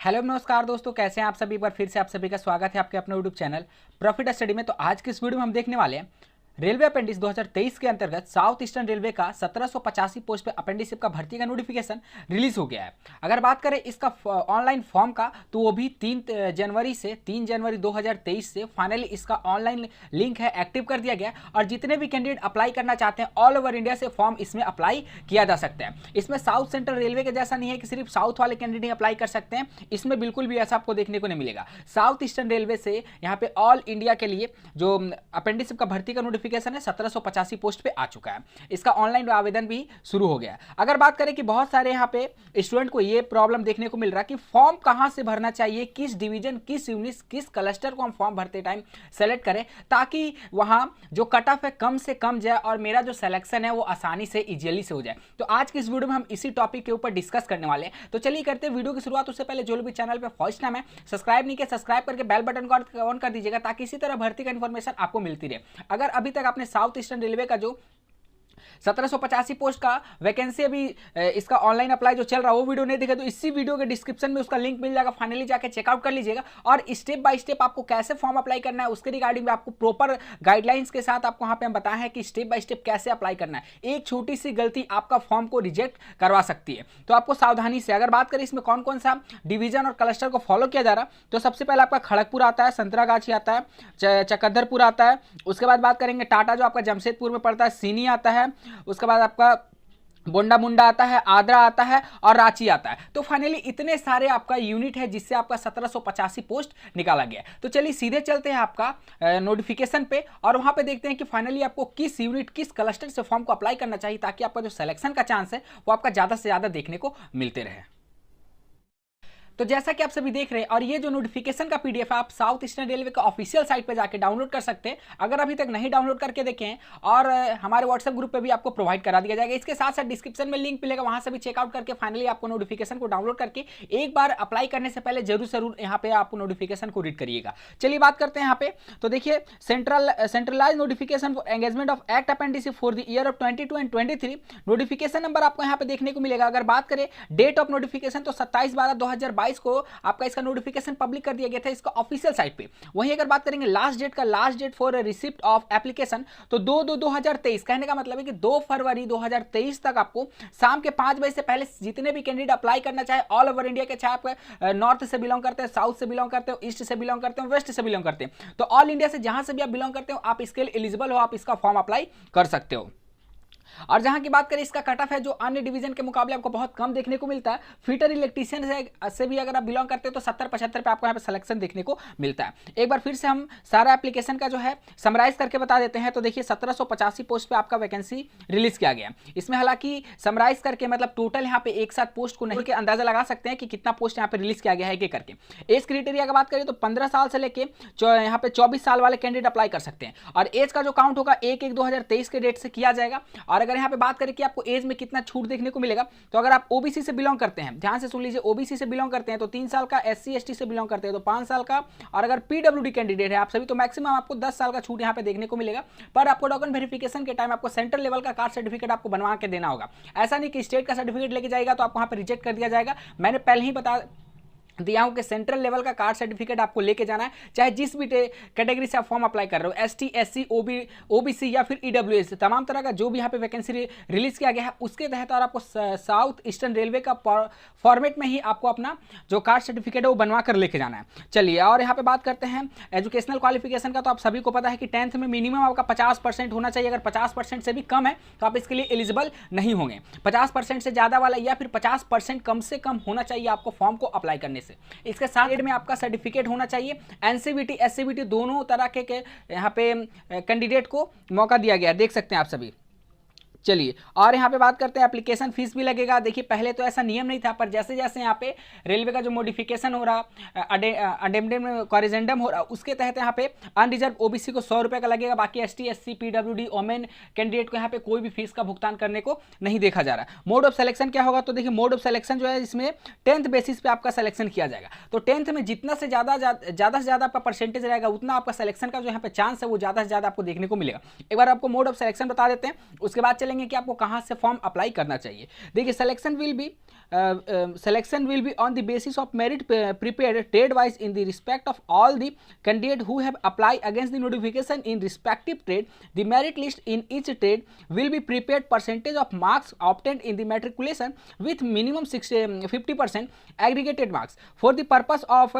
Hello नमस्कार दोस्तों, कैसे हैं आप सभी। बार फिर से आप सभी का स्वागत है आपके अपने यूट्यूब चैनल प्रॉफिट स्टडी में। तो आज की इस वीडियो में हम देखने वाले हैं रेलवे अपेंडिक्स 2023 के अंतर्गत साउथ ईस्टर्न रेलवे का 1785 पोस्ट पे अपेंडिसिप का भर्ती का नोटिफिकेशन रिलीज हो गया है। अगर बात करें इसका ऑनलाइन फॉर्म का, तो वो भी 3 जनवरी 2023 से फाइनली इसका ऑनलाइन लिंक है एक्टिव कर दिया गया और जितने भी कैंडिडेट अप्लाई करना चाहते हैं ऑल ओवर इंडिया से फॉर्म इसमें अप्लाई किया जा सकता है। इसमें साउथ सेंट्रल रेलवे के जैसा नहीं है कि सिर्फ साउथ वाले कैंडिडेट अप्लाई कर सकते हैं, इसमें बिल्कुल भी ऐसा आपको देखने को नहीं मिलेगा। साउथ ईस्टर्न रेलवे से यहाँ पे ऑल इंडिया के लिए जो अपेंडिसिप का भर्ती का नोटिफिकेशन है 1785 पोस्ट पे आ चुका है। इसका ऑनलाइन आवेदन भी शुरू हो गया है। अगर बात करें कि बहुत सारे यहाँ पे स्टूडेंट को ये प्रॉब्लम देखने को मिल रहा है कि फॉर्म कहां से भरना चाहिए, किस डिवीजन, किस यूनिट, किस क्लस्टर को हम फॉर्म भरते टाइम सेलेक्ट करें ताकि वहां जो कट ऑफ है कम से कम जाए और मेरा जो सिलेक्शन है वो आसानी से इजीली से हो जाए। तो आज की इस वीडियो में हम इसी टॉपिक के ऊपर डिस्कस करने वाले हैं। तो चलिए करते हैं वीडियो की शुरुआत। उससे पहले जो भी चैनल पे फर्स्ट टाइम है सब्सक्राइब नहीं किया, सब्सक्राइब करके बेल बटन को ऑन कर दीजिएगा ताकि इसी तरह भर्ती का इन्फॉर्मेशन आपको मिलती रहे। अगर अभी तक आपने साउथ ईस्टर्न रेलवे का जो 1785 पोस्ट का वैकेंसी अभी इसका ऑनलाइन अप्लाई जो चल रहा है वो वीडियो नहीं देखा तो इसी वीडियो के डिस्क्रिप्शन में उसका लिंक मिल जाएगा, फाइनली जाके चेकआउट कर लीजिएगा। और स्टेप बाय स्टेप आपको कैसे फॉर्म अप्लाई करना है उसके रिगार्डिंग आपको प्रॉपर गाइडलाइंस के साथ आपको यहाँ पे हम बताया है कि स्टेप बाय स्टेप कैसे अप्लाई करना है। एक छोटी सी गलती आपका फॉर्म को रिजेक्ट करवा सकती है, तो आपको सावधानी से। अगर बात करें इसमें कौन कौन सा डिवीजन और क्लस्टर को फॉलो किया जा रहा है, तो सबसे पहले आपका खड़गपुर आता है, संतरागाछी आता है, चकधरपुर आता है। उसके बाद बात करेंगे टाटा जो आपका जमशेदपुर में पड़ता है, सीनी आता है। उसके बाद आपका बोंडा मुंडा आता है, आद्रा आता है और रांची आता है। तो फाइनली इतने सारे आपका यूनिट है जिससे आपका 1785 पोस्ट निकाला गया। तो चलिए सीधे चलते हैं आपका नोटिफिकेशन पे और वहां पे देखते हैं कि फाइनली आपको किस यूनिट, किस क्लस्टर से फॉर्म को अप्लाई करना चाहिए ताकि आपका जो सिलेक्शन का चांस है वो आपका ज्यादा से ज्यादा देखने को मिलते रहे। तो जैसा कि आप सभी देख रहे हैं और ये जो नोटिफिकेशन का पीडीएफ है आप साउथ ईस्टर्न रेलवे का ऑफिशियल साइट पे जाके डाउनलोड कर सकते हैं। अगर अभी तक नहीं डाउनलोड करके देखें और हमारे व्हाट्सएप ग्रुप पे भी आपको प्रोवाइड करा दिया जाएगा। इसके साथ साथ डिस्क्रिप्शन में लिंक मिलेगा, वहां से भी चेकआउट करके फाइनली आपको नोटिफिकेशन को डाउनलोड करके एक बार अप्लाई करने से पहले जरूर यहाँ पे आपको नोटिफिकेशन को रीड करिएगा। चलिए बात करते हैं यहाँ पे। तो देखिए centralised notification for engagement of act apprenticeship for the year of 22 and 23 notification number आपको यहाँ पे देखने को मिलेगा। अगर बात करें डेट ऑफ नोटिफिकेशन तो 27/12/2022 को आपका इसका नोटिफिकेशन पब्लिक कर दिया गया था इसका ऑफिशियल साइट पे। वहीं अगर बात करेंगे last date for receipt of application तो 2/2/2023, कहने का मतलब है कि 2 फरवरी 2023 तक आपको शाम के 5 बजे से पहले जितने भी कैंडिडेट अप्लाई करना चाहे ऑल ओवर इंडिया के, चाहे आप नॉर्थ से बिलोंग करते हैं, साउथ से बिलोंग करते हो, ईस्ट से बिलोंग करते हो, वेस्ट से बिलोंग करते हैं, तो ऑल इंडिया से जहां से भी आप बिलोंग करते हो आप इसके लिए एलिजिबल हो, आप इसका फॉर्म अप्लाई कर सकते हो। और जहां की बात करें इसका कट ऑफ है जो अन्य डिवीजन के मुकाबले आपको बहुत कम देखने को मिलता है। फिटर इलेक्ट्रीशियन से भी अगर आप बिलोंग करते हो तो 70-75 पे आपको यहाँ पे सिलेक्शन देखने को मिलता है। एक बार फिर से हम सारा एप्लीकेशन का जो है समराइज करके बता देते हैं। तो देखिए 1785 पोस्ट पे आपका वैकेंसी रिलीज किया गया। इसमें हालांकि समराइज करके मतलब टोटल यहाँ पे एक साथ पोस्ट को नहीं के अंदाजा लगा सकते हैं कि कितना पोस्ट यहाँ पे रिलीज किया गया है एक करके। एज क्राइटेरिया की बात करें तो 15 साल से लेके यहाँ पे 24 साल वाले कैंडिडेट अप्लाई कर सकते हैं और एज का जो काउंट होगा 1/1/2023 के डेट से किया जाएगा। और अगर यहाँ पे बात करें कि आपको एज में कितना छूट देखने को मिलेगा, तो अगर आप ओबीसी से बिलोंग करते हैं, ध्यान से सुन लीजिए, ओबीसी से बिलोंग करते हैं तो 3 साल का, एससी एसटी से बिलोंग करते हैं तो 5 साल का, और अगर पीडब्ल्यूडी कैंडिडेट है आप सभी तो मैक्सिमम आपको 10 साल का छूट यहां पे देखने को मिलेगा। पर आपको डॉक्यूमेंट वेरिफिकेशन के टाइम आपको सेंट्रल लेवल का कास्ट सर्टिफिकेट आपको बनवा के देना होगा। ऐसा नहीं कि स्टेट का सर्टिफिकेट लेके जाएगा तो आपको वहां पर रिजेक्ट कर दिया जाएगा। मैंने पहले ही बता दिया हूं कि सेंट्रल लेवल का कार्ड सर्टिफिकेट आपको लेके जाना है, चाहे जिस भी कैटेगरी से आप फॉर्म अप्लाई कर रहे हो, एसटी, एससी, ओबीसी या फिर ईडब्ल्यूएस, तमाम तरह का जो भी यहाँ पे वैकेंसी रिलीज किया गया है उसके तहत और आपको साउथ ईस्टर्न रेलवे का फॉर्मेट में ही आपको अपना जो कार्ड सर्टिफिकेट है वो बनवा कर लेके जाना है। चलिए और यहाँ पे बात करते हैं एजुकेशनल क्वालिफिकेशन का। तो आप सभी को पता है कि 10th में मिनिमम आपका 50% होना चाहिए। अगर 50% से भी कम है तो आप इसके लिए एलिजिबल नहीं होंगे। 50% से ज्यादा वाला या फिर 50% कम से कम होना चाहिए आपको फॉर्म को अप्लाई करने से। इसके साथ में आपका सर्टिफिकेट होना चाहिए। एनसीवीटी, एससीवीटी दोनों तरह के यहाँ पे कैंडिडेट को मौका दिया गया है, देख सकते हैं आप सभी। चलिए और यहाँ पे बात करते हैं एप्लीकेशन फीस भी लगेगा। देखिए पहले तो ऐसा नियम नहीं था, पर जैसे जैसे यहाँ पे रेलवे का जो मॉडिफिकेशन हो रहा, अडेंडम कॉरिजेंडम हो रहा, उसके तहत यहाँ पे अनरिजर्व ओबीसी को 100 रुपये का लगेगा। बाकी ST, SC, PWD, women candidate को यहाँ पे कोई भी फीस का भुगतान करने को नहीं देखा जा रहा। मोड ऑफ सिलेक्शन क्या होगा, तो देखिए मोड ऑफ सिलेक्शन जो है इसमें 10th बेसिस पे आपका सिलेक्शन किया जाएगा। तो 10th में जितना से ज़्यादा आपका परसेंटेज रहेगा उतना आपका सिलेक्शन का जो यहाँ पे चांस है वो ज़्यादा से ज़्यादा आपको देखने को मिलेगा। एक बार आपको मोड ऑफ सिलेक्शन बता देते हैं, उसके बाद चलेंगे कि आपको कहां से फॉर्म अप्लाई करना चाहिए। देखिए selection will be selection will be on the basis of merit prepared trade wise in the respect of all the candidates who have applied against the notification in respective trade. The merit list in each trade will be prepared percentage of marks obtained in the matriculation with minimum 50% aggregated marks for the purpose of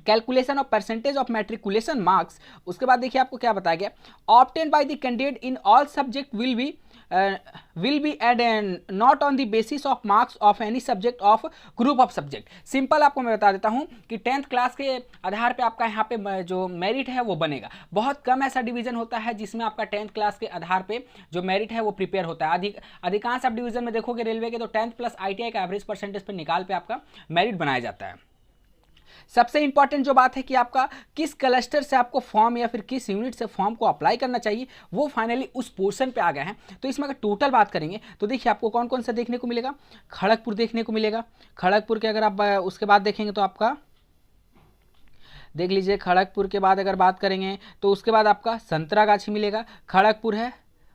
calculation of percentage of matriculation marks. उसके बाद देखिए आपको क्या बताया गया, obtain by the candidate in all subject will be and not on the basis of marks of any subject of group of subject. Simple आपको मैं बता देता हूं कि 10th क्लास के आधार पे आपका यहाँ पे जो मेरिट है वो बनेगा। बहुत कम ऐसा डिवीजन होता है जिसमें आपका 10th क्लास के आधार पे जो मेरिट है वो प्रिपेयर होता है। अधिकांश आप डिवीजन में देखोगे रेलवे के तो 10th प्लस ITI का एवरेज परसेंटेज पर निकाल पे आपका मेरिट बनाया जाता है। सबसे इंपॉर्टेंट जो बात है कि आपका किस क्लस्टर से आपको फॉर्म या फिर किस यूनिट से फॉर्म को अप्लाई करना चाहिए वो फाइनली उस पोर्शन पे आ गए हैं। तो इसमें अगर टोटल बात करेंगे तो देखिए आपको कौन कौन सा देखने को मिलेगा, खड़गपुर देखने को मिलेगा। खड़गपुर के अगर आप उसके बाद देखेंगे तो आपका देख लीजिए, खड़गपुर के बाद अगर बात करेंगे तो उसके बाद आपका संतरागाछी मिलेगा। खड़गपुर है,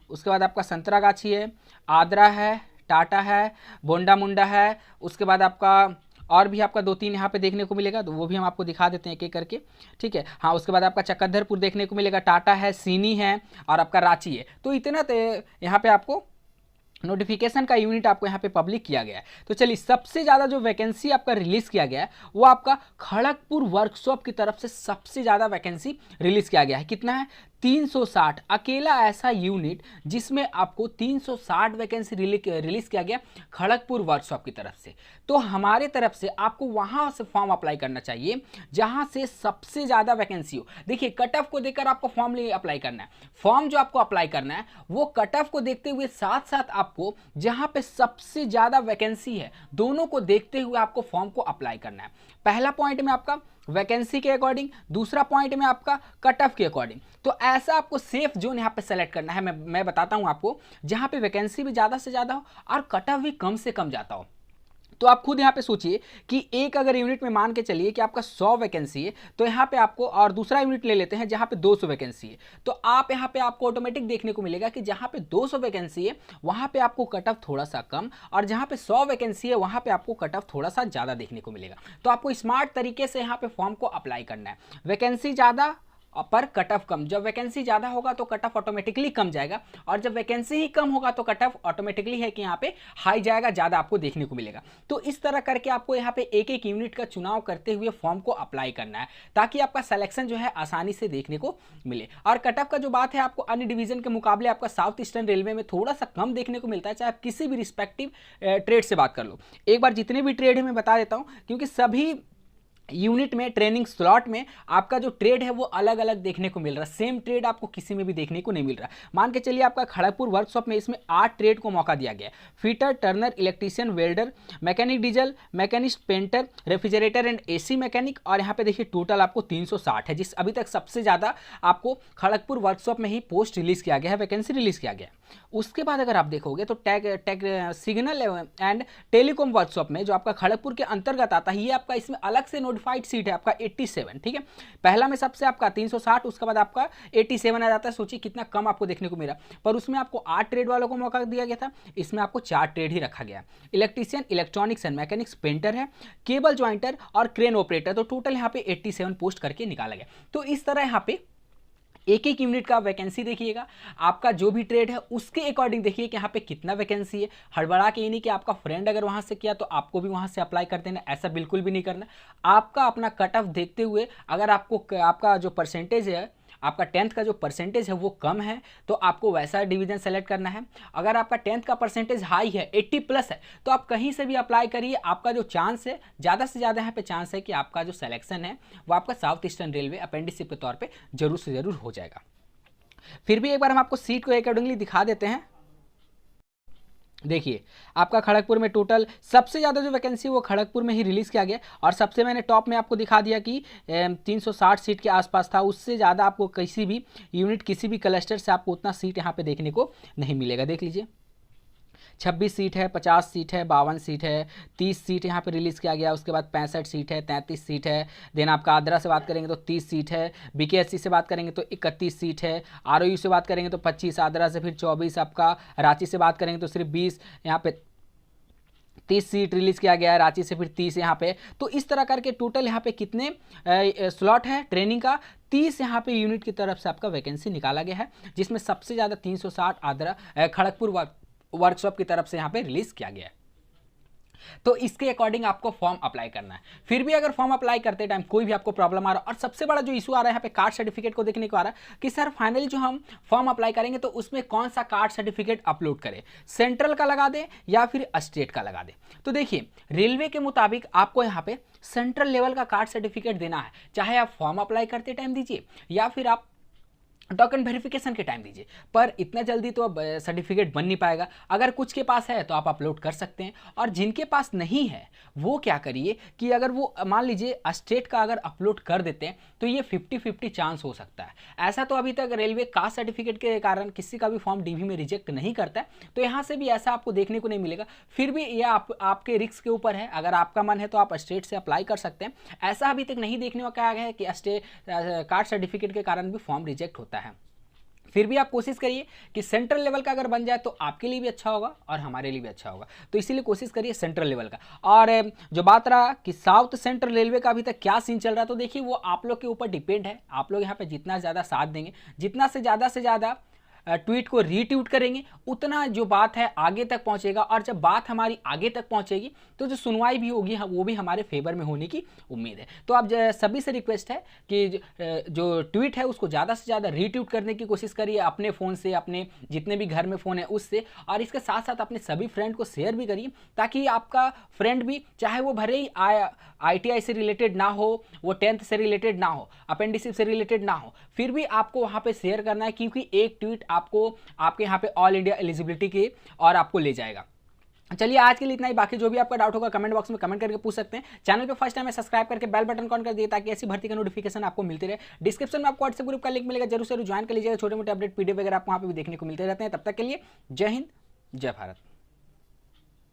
उसके बाद आपका संतरागाछी है, आद्रा है, टाटा है, बोंडा मुंडा है, उसके बाद आपका और भी आपका 2-3 यहाँ पे देखने को मिलेगा, तो वो भी हम आपको दिखा देते हैं एक एक करके, ठीक है। हाँ, उसके बाद आपका चक्रधरपुर देखने को मिलेगा, टाटा है, सीनी है और आपका रांची है। तो इतना यहाँ पे आपको नोटिफिकेशन का यूनिट आपको यहाँ पे पब्लिक किया गया है। तो चलिए, सबसे ज़्यादा जो वैकेंसी आपका रिलीज़ किया गया है वो आपका खड़गपुर वर्कशॉप की तरफ से सबसे ज़्यादा वैकेंसी रिलीज़ किया गया है। कितना है? 360। अकेला ऐसा यूनिट जिसमें आपको 360 वैकेंसी रिलीज़ किया गया खड़गपुर वर्कशॉप की तरफ से। तो हमारे तरफ से आपको वहाँ से फॉर्म अप्लाई करना चाहिए जहाँ से सबसे ज़्यादा वैकेंसी हो। देखिए, कट ऑफ को देखकर आपको फॉर्म अप्लाई करना है। फॉर्म जो आपको अप्लाई करना है वो कट ऑफ को देखते हुए साथ साथ आपको जहाँ पे सबसे ज़्यादा वैकेंसी है दोनों को देखते हुए आपको फॉर्म को अप्लाई करना है। पहला पॉइंट में आपका वैकेंसी के अकॉर्डिंग, दूसरा पॉइंट में आपका कट ऑफ के अकॉर्डिंग। तो ऐसा आपको सेफ जोन यहाँ पे सेलेक्ट करना है। मैं बताता हूँ आपको, जहाँ पे वैकेंसी भी ज़्यादा से ज़्यादा हो और कट ऑफ भी कम से कम जाता हो। तो आप खुद यहाँ पे सोचिए कि एक अगर यूनिट में मान के चलिए कि आपका 100 वैकेंसी है, तो यहाँ पे आपको, और दूसरा यूनिट ले लेते हैं जहाँ पे 200 वैकेंसी है, तो आप यहाँ पे आपको ऑटोमेटिक देखने को मिलेगा कि जहाँ पे 200 वैकेंसी है वहाँ पे आपको कट ऑफ थोड़ा सा कम, और जहाँ पे 100 वैकेंसी है वहाँ पे आपको कट ऑफ थोड़ा सा ज़्यादा देखने को मिलेगा। तो आपको स्मार्ट तरीके से यहाँ पे फॉर्म को अप्लाई करना है। वैकेंसी ज़्यादा पर कट ऑफ कम। जब वैकेंसी ज़्यादा होगा तो कट ऑफ ऑटोमेटिकली कम जाएगा, और जब वैकेंसी ही कम होगा तो कट ऑफ ऑटोमेटिकली है कि यहाँ पे हाई जाएगा, ज़्यादा आपको देखने को मिलेगा। तो इस तरह करके आपको यहाँ पे एक एक यूनिट का चुनाव करते हुए फॉर्म को अप्लाई करना है ताकि आपका सिलेक्शन जो है आसानी से देखने को मिले। और कट ऑफ का जो बात है, आपको अन्य डिवीजन के मुकाबले आपका साउथ ईस्टर्न रेलवे में थोड़ा सा कम देखने को मिलता है, चाहे आप किसी भी रिस्पेक्टिव ट्रेड से बात कर लो। एक बार जितने भी ट्रेड है मैं बता देता हूँ, क्योंकि सभी यूनिट में ट्रेनिंग स्लॉट में आपका जो ट्रेड है वो अलग अलग देखने को मिल रहा है। सेम ट्रेड आपको किसी में भी देखने को नहीं मिल रहा। मान के चलिए आपका खड़गपुर वर्कशॉप में इसमें 8 ट्रेड को मौका दिया गया है। Fitter, Turner, electrician, welder, mechanic diesel, machinist, painter, refrigerator and AC mechanic, और यहाँ पे देखिए टोटल आपको 360 है, जिस अभी तक सबसे ज़्यादा आपको खड़गपुर वर्कशॉप में ही पोस्ट रिलीज़ किया गया है, वैकेंसी रिलीज़ किया गया है। उसके बाद अगर आप देखोगे तो सिग्नल एंड टेलीकॉम वर्कशॉप में जो आपका खड़गपुर के अंतर्गत आता है, ये आपका इसमें अलग से नोटिफाइड सीट है आपका 87, ठीक है। पहला में सबसे आपका 360, उसके बाद आपका 87 आ जाता है। सोचिए कितना कम आपको देखने को मिला, पर उसमें आपको 8 ट्रेड वालों को मौका दिया गया था, इसमें आपको 4 ट्रेड ही रखा गया। Electrician, electronics and mechanics, painter है, केबल ज्वाइंटर और क्रेन ऑपरेटर, तो टोटल यहाँ पे 87 पोस्ट करके निकाला गया। तो इस तरह यहाँ पे एक एक यूनिट का वैकेंसी देखिएगा, आपका जो भी ट्रेड है उसके अकॉर्डिंग देखिए कि यहाँ पे कितना वैकेंसी है। हड़बड़ा के ये नहीं कि आपका फ्रेंड अगर वहाँ से किया तो आपको भी वहाँ से अप्लाई कर देना, ऐसा बिल्कुल भी नहीं करना। आपका अपना कट ऑफ देखते हुए, अगर आपको आपका जो परसेंटेज है, आपका 10th का जो परसेंटेज है वो कम है, तो आपको वैसा डिवीजन सेलेक्ट करना है। अगर आपका 10th का परसेंटेज हाई है, 80 प्लस है, तो आप कहीं से भी अप्लाई करिए। आपका जो चांस है, ज़्यादा से ज़्यादा यहाँ पे चांस है कि आपका जो सिलेक्शन है वो आपका साउथ ईस्टर्न रेलवे अपेंडिसिप के तौर पे जरूर से ज़रूर हो जाएगा। फिर भी एक बार हम आपको सीट को अकॉर्डिंगली दिखा देते हैं। देखिए, आपका खड़गपुर में टोटल सबसे ज़्यादा जो वैकेंसी वो खड़गपुर में ही रिलीज़ किया गया, और सबसे मैंने टॉप में आपको दिखा दिया कि 360 सीट के आसपास था। उससे ज़्यादा आपको किसी भी यूनिट, किसी भी क्लस्टर से आपको उतना सीट यहाँ पे देखने को नहीं मिलेगा। देख लीजिए, 26 सीट है, 50 सीट है, 52 सीट है, 30 सीट यहाँ पे रिलीज़ किया गया। उसके बाद 65 सीट है, 33 सीट है। देन आपका आद्रा से बात करेंगे तो 30 सीट है, BKSC से बात करेंगे तो 31 सीट है, ROU से बात करेंगे तो 25, आद्रा से फिर 24, आपका रांची से बात करेंगे तो सिर्फ 20, यहाँ पे 30 सीट रिलीज़ किया गया है, रांची से फिर 30 यहाँ पे। तो इस तरह करके टोटल यहाँ पे कितने स्लॉट है ट्रेनिंग का, 30 यहाँ पे यूनिट की तरफ से आपका वैकेंसी निकाला गया है, जिसमें सबसे ज़्यादा 360 आद्रा खड़गपुर वर्कशॉप की तरफ से यहाँ पे रिलीज़ किया गया है। तो इसके अकॉर्डिंग आपको फॉर्म अप्लाई करना है। फिर भी अगर फॉर्म अप्लाई करते टाइम कोई भी आपको प्रॉब्लम आ रहा है, और सबसे बड़ा जो इशू आ रहा है यहाँ पे कार्ड सर्टिफिकेट को देखने को आ रहा है कि सर फाइनली जो हम फॉर्म अप्लाई करेंगे तो उसमें कौन सा कार्ड सर्टिफिकेट अपलोड करें, सेंट्रल का लगा दें या फिर स्टेट का लगा दें। तो देखिए रेलवे के मुताबिक आपको यहाँ पे सेंट्रल लेवल का कार्ड सर्टिफिकेट देना है, चाहे आप फॉर्म अप्लाई करते टाइम दीजिए या फिर आप डॉक्यूमेंट वेरिफिकेशन के टाइम दीजिए, पर इतना जल्दी तो अब सर्टिफिकेट बन नहीं पाएगा। अगर कुछ के पास है तो आप अपलोड कर सकते हैं, और जिनके पास नहीं है वो क्या करिए कि अगर वो मान लीजिए स्टेट का अगर अपलोड कर देते हैं तो ये 50-50 चांस हो सकता है। ऐसा तो अभी तक रेलवे कास्ट सर्टिफिकेट के कारण किसी का भी फॉर्म डीवी में रिजेक्ट नहीं करता है, तो यहाँ से भी ऐसा आपको देखने को नहीं मिलेगा। फिर भी यह आपके रिस्क के ऊपर है, अगर आपका मन है तो आप स्टेट से अप्लाई कर सकते हैं। ऐसा अभी तक नहीं देखने को आया है कि स्टेट कास्ट सर्टिफिकेट के कारण भी फॉर्म रिजेक्ट होता है। फिर भी आप कोशिश करिए कि सेंट्रल लेवल का अगर बन जाए तो आपके लिए भी अच्छा होगा और हमारे लिए भी अच्छा होगा, तो इसीलिए कोशिश करिए सेंट्रल लेवल का। और जो बात रहा कि साउथ सेंट्रल रेलवे का अभी तक क्या सीन चल रहा है, तो देखिए वो आप लोग के ऊपर डिपेंड है। आप लोग यहाँ पे जितना ज़्यादा साथ देंगे, जितना से ज़्यादा ट्वीट को रीट्वीट करेंगे, उतना जो बात है आगे तक पहुंचेगा, और जब बात हमारी आगे तक पहुंचेगी तो जो सुनवाई भी होगी वो भी हमारे फेवर में होने की उम्मीद है। तो आप सभी से रिक्वेस्ट है कि जो ट्वीट है उसको ज़्यादा से ज़्यादा रीट्वीट करने की कोशिश करिए, अपने फ़ोन से, अपने जितने भी घर में फ़ोन है उससे, और इसके साथ साथ अपने सभी फ्रेंड को शेयर भी करिए, ताकि आपका फ्रेंड भी, चाहे वो भले ही ITI से रिलेटेड ना हो, वो 10th से रिलेटेड ना हो, अपेंडिसिप से रिलेटेड ना हो, फिर भी आपको वहाँ पे शेयर करना है, क्योंकि एक ट्वीट आपको आपके यहाँ पे ऑल इंडिया एलिजिबिलिटी के और आपको ले जाएगा। चलिए आज के लिए इतना ही, बाकी जो भी आपका डाउट होगा कमेंट बॉक्स में कमेंट करके पूछ सकते हैं। चैनल पे फर्स्ट टाइम है सब्सक्राइब करके बेल बटन ऑन कर दिए, ताकि ऐसी भर्ती का नोटिफिकेशन आपको मिलती रहे। डिस्क्रिप्शन में आपको व्हाट्सएप ग्रुप का लिंक मिलेगा, जरूर से ज्वाइन कर लीजिएगा। छोटे मोटे अपडेट PDF वगैरह आपको वहाँ पे भी देखने को मिलते रहते हैं। तब तक के लिए जय हिंद, जय भारत।